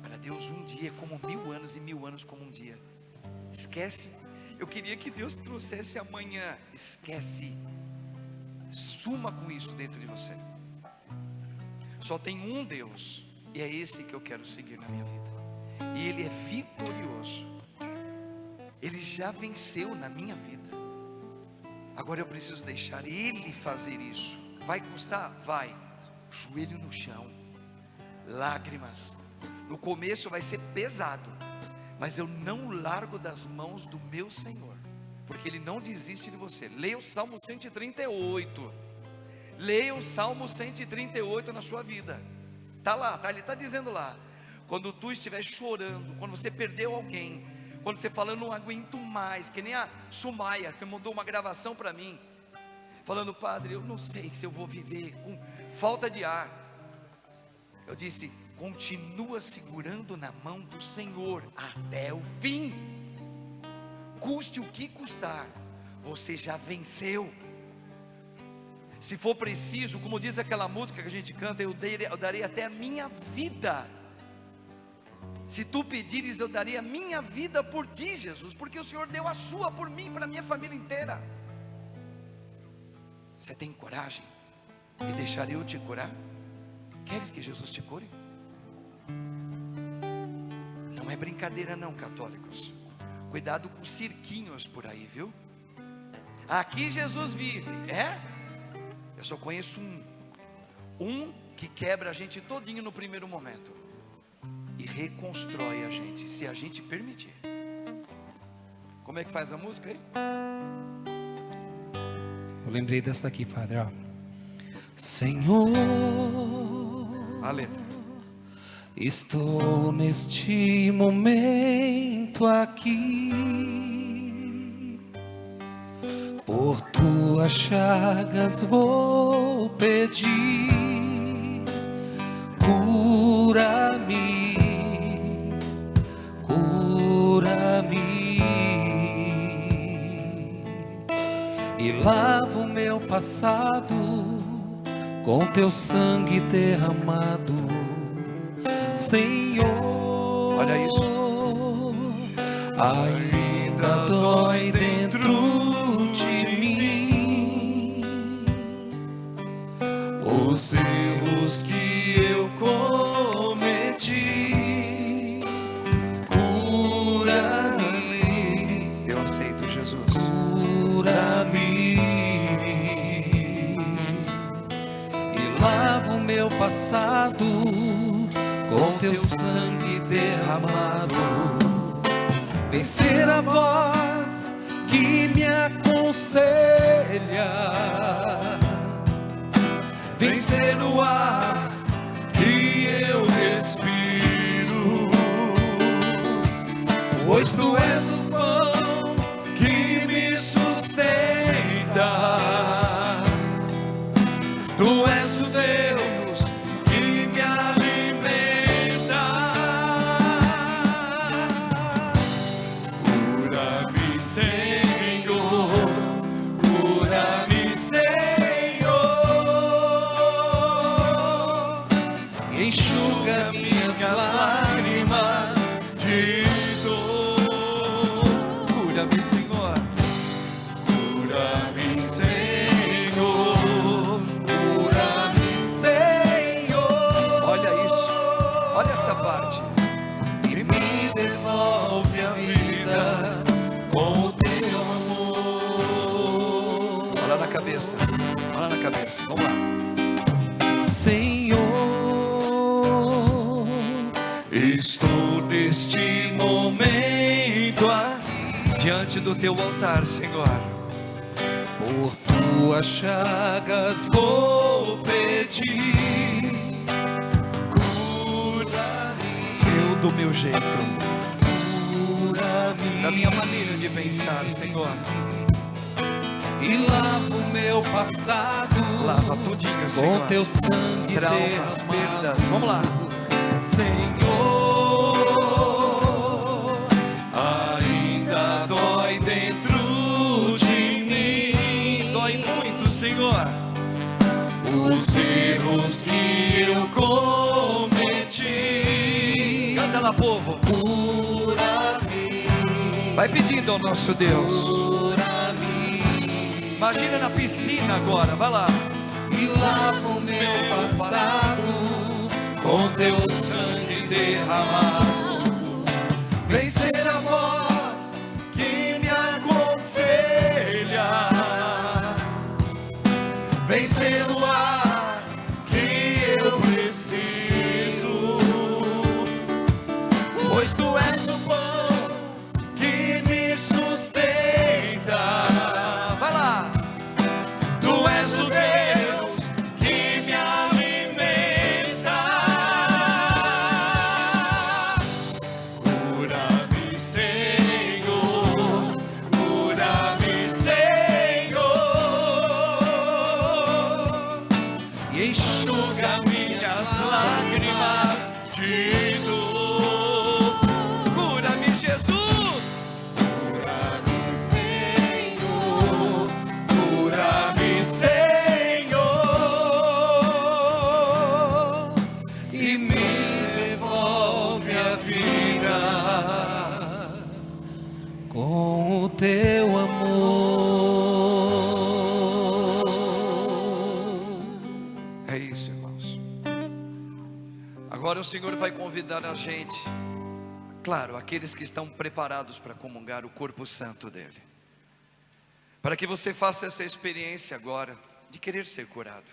Para Deus um dia é como 1000 anos e 1000 anos como um dia. Esquece. Eu queria que Deus trouxesse amanhã. Esquece. Suma com isso dentro de você. Só tem um Deus, e é esse que eu quero seguir na minha vida. E Ele é vitorioso. Ele já venceu na minha vida. Agora eu preciso deixar Ele fazer isso. Vai custar? Vai. Joelho no chão, lágrimas. No começo vai ser pesado, mas eu não largo das mãos do meu Senhor, porque Ele não desiste de você. Leia o Salmo 138. Leia o Salmo 138 na sua vida. Está lá, ele está dizendo lá. Quando tu estiver chorando, quando você perdeu alguém, quando você fala, eu não aguento mais, que nem a Sumaia, que mandou uma gravação para mim, falando, padre, eu não sei se eu vou viver com falta de ar. Eu disse, continua segurando na mão do Senhor até o fim. Custe o que custar, você já venceu. Se for preciso, como diz aquela música que a gente canta, eu darei até a minha vida. Se tu pedires, eu darei a minha vida por ti, Jesus, porque o Senhor deu a sua por mim, para a minha família inteira. Você tem coragem de deixar eu te curar? Queres que Jesus te cure? Não é brincadeira não, católicos. Cuidado com cirquinhos por aí, viu? Aqui Jesus vive, é? Eu só conheço um que quebra a gente todinho no primeiro momento e reconstrói a gente, se a gente permitir. Como é que faz a música aí? Eu lembrei dessa aqui, padre, ó. Senhor, A letra. estou neste momento aqui, por tuas chagas vou pedir, cura-me, cura-me, e lava o meu passado com teu sangue derramado, Senhor. Olha isso. Ainda dói dentro de mim os erros que eu cometi. Cura-me, Eu aceito Jesus. cura-me, e lava o meu passado com teu sangue derramado. Vencer a voz que me aconselha, vencer o ar que eu respiro, pois tu és o pão que me sustenta, tu és o Deus que me alimenta. Cura-me, Senhor, cura-me, Senhor, enxuga minhas lágrimas de dor. Cura-me, Senhor. Cura-me, Senhor, cura-me, Senhor. Olha isso. Olha essa parte. cabeça. Vai lá na cabeça, vamos lá. Senhor, estou neste momento aqui diante do teu altar, Senhor. por tuas chagas vou pedir. Eu do meu jeito, Cura-me da minha maneira de pensar, Senhor. e lava o meu passado Lava tudinho, Senhor. com teu sangue Traumas, derramado. perdas, vamos lá. Senhor, ainda dói dentro de mim, Dói muito, Senhor. os erros que eu cometi. Canta lá, povo. Cura-me, Vai pedindo ao nosso Deus. cura-me Imagina na piscina agora, vai lá. e lava o meu passado com teu sangue derramado. Vencer a voz que me aconselha, vencer o ar que eu preciso, pois tu és o pão que me sustenta. Vai lá. Tu és o Deus que me alimenta. Cura-me, Senhor, cura-me, Senhor, e enxuga minhas lágrimas de dor. Cura-me, Jesus. Cura-me, Senhor, cura-me, Senhor, e me devolve a vida com o teu amor. É isso, irmãos. Agora o Senhor vai convidar a gente, claro, aqueles que estão preparados para comungar o corpo santo dele, para que você faça essa experiência agora de querer ser curado.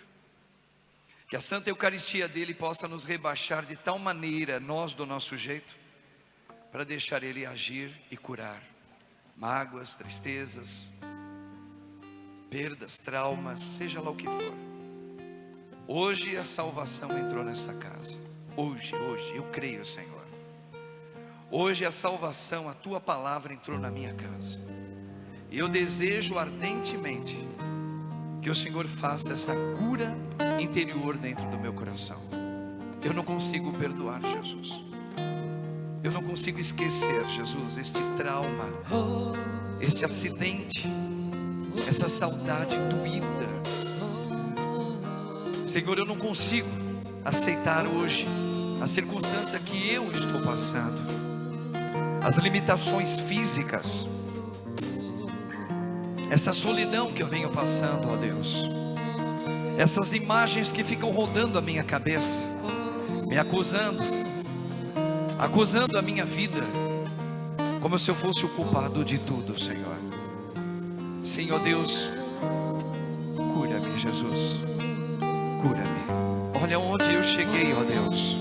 Que a Santa Eucaristia dele possa nos rebaixar de tal maneira, nós do nosso jeito, para deixar ele agir e curar mágoas, tristezas, perdas, traumas, seja lá o que for. Hoje a salvação entrou nessa casa. Hoje, eu creio, Senhor. Hoje a salvação, a tua palavra entrou na minha casa. E eu desejo ardentemente que o Senhor faça essa cura interior dentro do meu coração. Eu não consigo perdoar, Jesus. Eu não consigo esquecer, Jesus, este trauma, este acidente, essa saudade doída. Senhor, eu não consigo aceitar hoje a circunstância que eu estou passando, as limitações físicas, essa solidão que eu venho passando, ó Deus, essas imagens que ficam rodando a minha cabeça, me acusando a minha vida, como se eu fosse o culpado de tudo, Senhor. Senhor Deus, cura-me, Jesus, cura-me. Olha onde eu cheguei, ó Deus.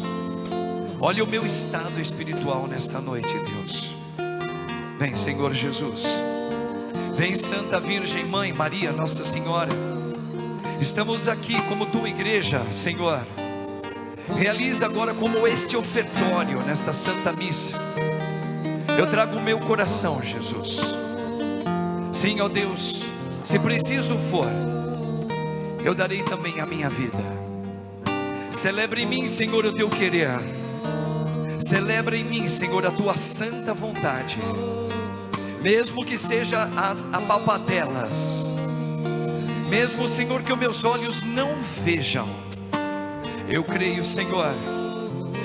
Olha o meu estado espiritual nesta noite, Deus. Vem, Senhor Jesus. Vem, Santa Virgem Mãe Maria, Nossa Senhora. Estamos aqui como tua igreja, Senhor. Realiza agora como este ofertório nesta Santa Missa. Eu trago o meu coração, Jesus. Sim, ó Deus, se preciso for, eu darei também a minha vida. Celebra em mim, Senhor, o teu querer. Celebra em mim, Senhor, a tua santa vontade. Mesmo que seja as apalpadelas, mesmo, Senhor, que os meus olhos não vejam, eu creio, Senhor,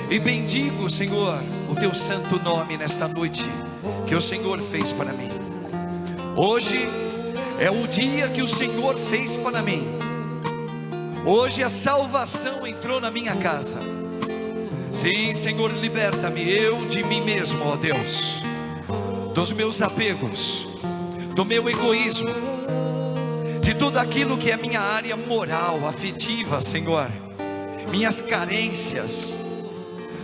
e bendigo, Senhor, o teu santo nome nesta noite que o Senhor fez para mim. Hoje é o dia que o Senhor fez para mim. Hoje a salvação entrou na minha casa. Sim, Senhor, liberta-me, eu de mim mesmo, ó Deus, dos meus apegos, do meu egoísmo, de tudo aquilo que é minha área moral, afetiva, Senhor, minhas carências,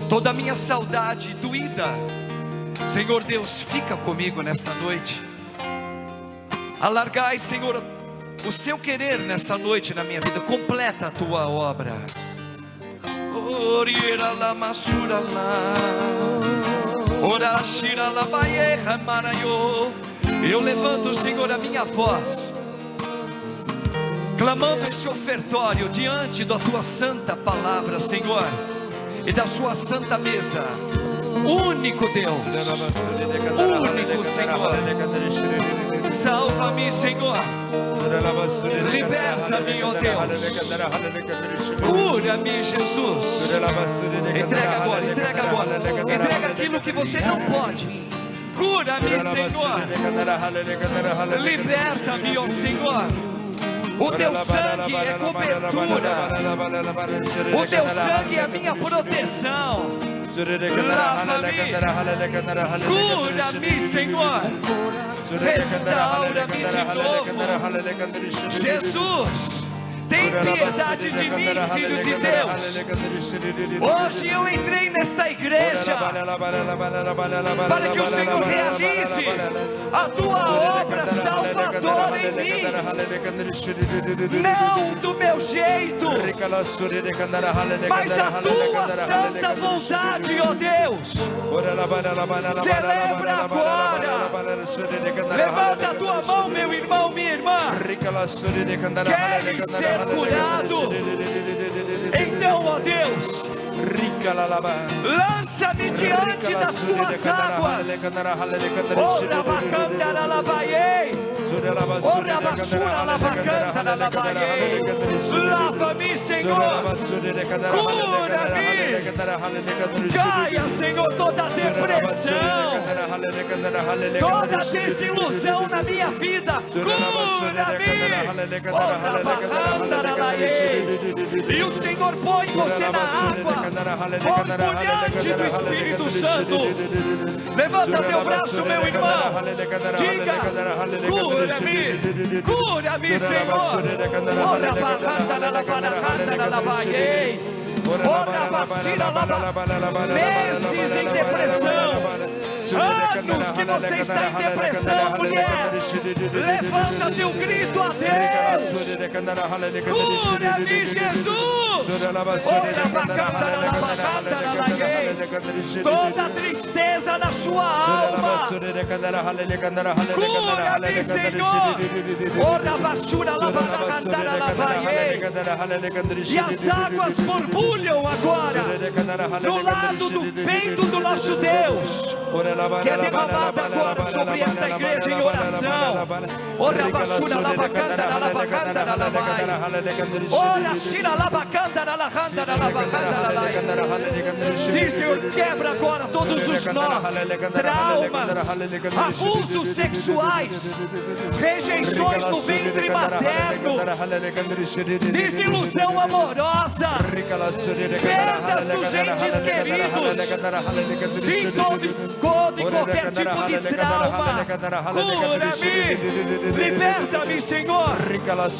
toda a minha saudade doída, Senhor Deus, fica comigo nesta noite. Alargai, Senhor, o seu querer nessa noite na minha vida. Completa a tua obra. Eu levanto, Senhor, a minha voz, clamando esse ofertório diante da tua santa palavra, Senhor, e da sua santa mesa. Único Deus, único Senhor. Salva-me, Senhor. Liberta-me, ó Deus. Cura-me, Jesus. Entrega agora, entrega agora. Entrega aquilo que você não pode. Cura-me, Senhor. Liberta-me, ó Senhor. O teu sangue é cobertura. O teu sangue é a minha proteção. Lava-me. Cura-me, Senhor. Restaura-me de novo. Jesus, tem piedade de mim, Filho de Deus. Hoje eu entrei nesta igreja para que o Senhor realize a tua obra salvadora em mim, não do meu jeito, mas a tua santa vontade, ó Deus. Celebra agora. Levanta a tua mão, meu irmão, minha irmã. Queres ser curado? Então, ó Deus, lança-me diante das tuas águas. Ora bacanta na lavaiei. Ora basura lavacanta na lavaiei. Lava-me, Senhor. Cura-me. Caia, Senhor, toda depressão, toda desilusão na minha vida. Cura-me. Ora bacanta na lavaiei. E o Senhor põe você na água borbulhante do Espírito Santo. Levanta teu braço, meu irmão. Diga: cura-me, cura-me, Senhor. Ora bacanta na lavacanta na lavaiei. Ora bacina lava. Meses em depressão, anos que você está em depressão, mulher. Levanta teu grito a Deus. Cura-me, Jesus. Ora bacanta na lavacanta na lavaiei. Toda tristeza na sua alma, cura-me, Senhor. Ora basura lavacanta na lavaiei. E as águas borbulham agora no lado do peito do nosso Deus, que é derramada agora sobre esta igreja em oração. Ora basura lavacanta na lavacanta na lavaiei. Ora shira lavacanta na lavacanta na lavacanta na lavaiei. Sim, Senhor, quebra agora todos os nós, traumas, abusos sexuais, rejeições no ventre materno, desilusão amorosa, perdas dos entes queridos. Sim, todo e qualquer tipo de trauma. Cura-me, liberta-me, Senhor.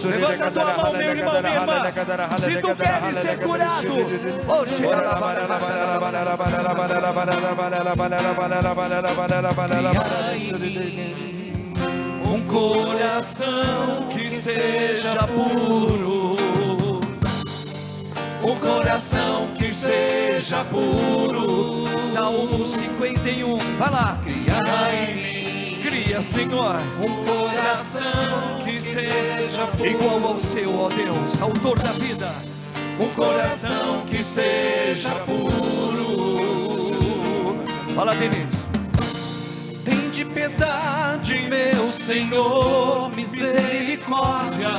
Levanta a tua mão, meu irmão, minha irmã, se tu queres ser curado. Um coração que seja puro, um coração que seja puro. Salmo 51, vai lá. Cria em mim, cria, Senhor, um coração que seja puro, igual ao seu, ó Deus, autor da vida. Um coração que seja puro. Fala, Denise. Tem de piedade, meu Senhor, misericórdia.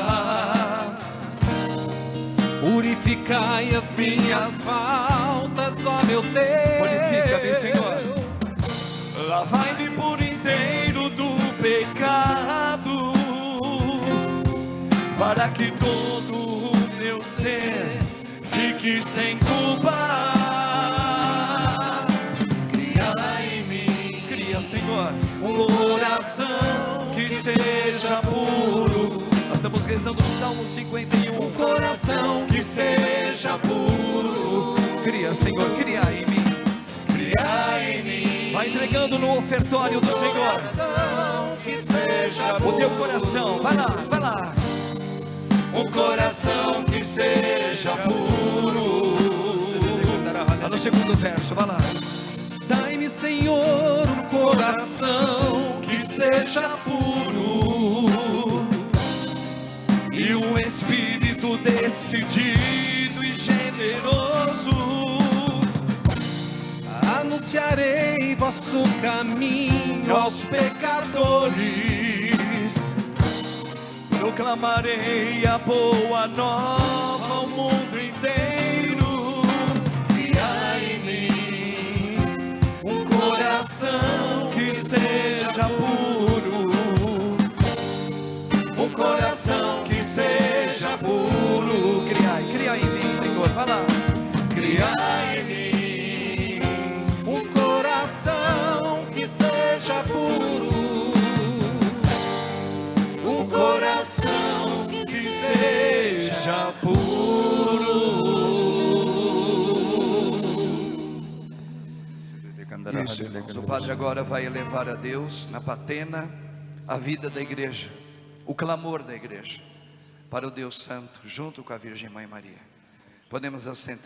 Purificai as minhas faltas, ó meu Deus. Purifica-me, Senhor. Lavai-me por inteiro do pecado, para que todo o meu ser fique sem culpa. Cria em mim, cria, Senhor, um coração que seja puro. Nós estamos rezando o Salmo 51. Um coração que seja puro. Cria, Senhor, cria em mim. Cria em mim. Vai entregando no ofertório do Senhor. Coração que seja puro. O teu coração, vai lá, vai lá. Um coração que seja puro. Está no segundo verso, vai lá. Dai-me, Senhor, um coração Que seja puro. e um espírito decidido e generoso. Anunciarei vosso caminho aos pecadores. Proclamarei a boa nova ao mundo inteiro. Cria em mim um coração Que seja puro, um coração que seja puro. cria em mim, Senhor, vai lá. Cria em mim um coração que seja puro. Um coração que seja puro. Isso, irmãos. O padre agora vai elevar a Deus na patena a vida da igreja, o clamor da igreja para o Deus Santo, junto com a Virgem Mãe Maria. Podemos assentar.